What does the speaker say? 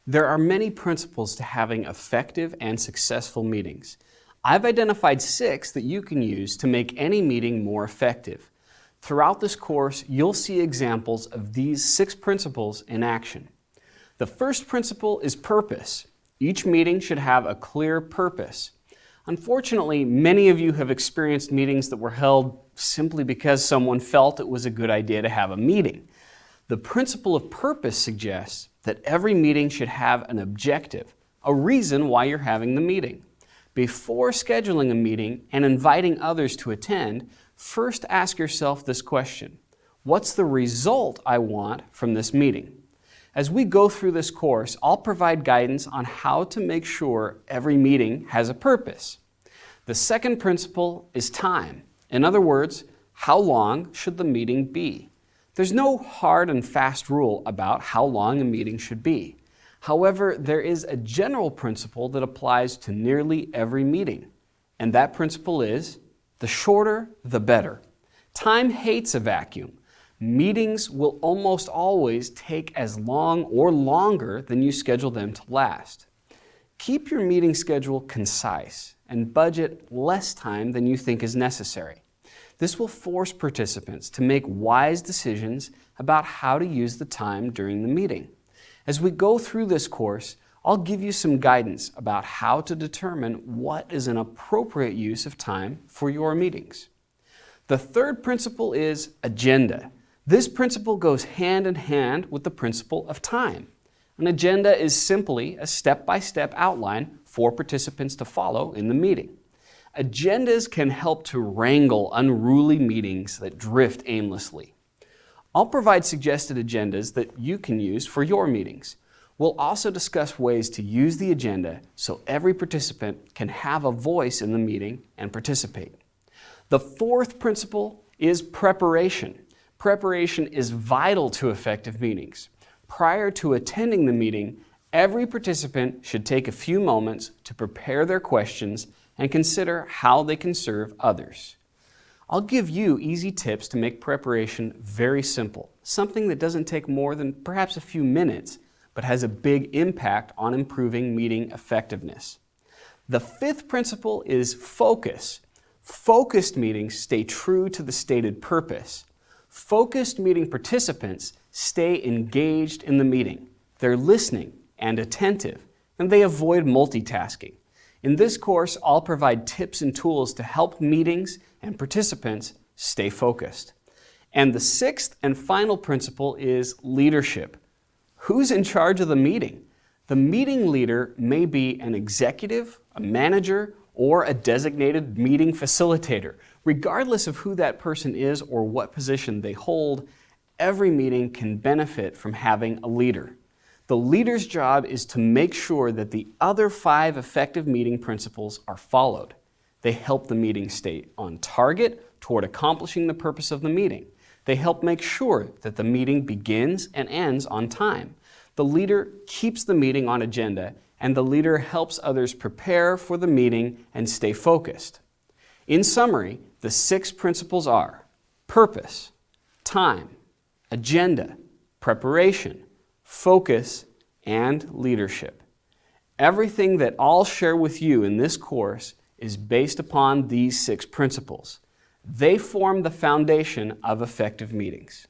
There are many principles to having effective and successful meetings. I've identified 6 that you can use to make any meeting more effective. Throughout this course, you'll see examples of these 6 principles in action. The first principle is purpose. Each meeting should have a clear purpose. Unfortunately, many of you have experienced meetings that were held simply because someone felt it was a good idea to have a meeting. The principle of purpose suggests that every meeting should have an objective, a reason why you're having the meeting. Before scheduling a meeting and inviting others to attend, first ask yourself this question: what's the result I want from this meeting? As we go through this course, I'll provide guidance on how to make sure every meeting has a purpose. The second principle is time. In other words, how long should the meeting be? There's no hard and fast rule about how long a meeting should be. However, there is a general principle that applies to nearly every meeting, and that principle is, the shorter, the better. Time hates a vacuum. Meetings will almost always take as long or longer than you schedule them to last. Keep your meeting schedule concise and budget less time than you think is necessary. This will force participants to make wise decisions about how to use the time during the meeting. As we go through this course, I'll give you some guidance about how to determine what is an appropriate use of time for your meetings. The third principle is agenda. This principle goes hand in hand with the principle of time. An agenda is simply a step-by-step outline for participants to follow in the meeting. Agendas can help to wrangle unruly meetings that drift aimlessly. I'll provide suggested agendas that you can use for your meetings. We'll also discuss ways to use the agenda so every participant can have a voice in the meeting and participate. The fourth principle is preparation. Preparation is vital to effective meetings. Prior to attending the meeting, every participant should take a few moments to prepare their questions and consider how they can serve others. I'll give you easy tips to make preparation very simple, something that doesn't take more than perhaps a few minutes, but has a big impact on improving meeting effectiveness. The fifth principle is focus. Focused meetings stay true to the stated purpose. Focused meeting participants stay engaged in the meeting. They're listening and attentive, and they avoid multitasking. In this course, I'll provide tips and tools to help meetings and participants stay focused. And the sixth and final principle is leadership. Who's in charge of the meeting? The meeting leader may be an executive, a manager, or a designated meeting facilitator. Regardless of who that person is or what position they hold, every meeting can benefit from having a leader. The leader's job is to make sure that the other 5 effective meeting principles are followed. They help the meeting stay on target toward accomplishing the purpose of the meeting. They help make sure that the meeting begins and ends on time. The leader keeps the meeting on agenda, and the leader helps others prepare for the meeting and stay focused. In summary, the 6 principles are purpose, time, agenda, preparation, focus, and leadership. Everything that I'll share with you in this course is based upon these 6 principles. They form the foundation of effective meetings.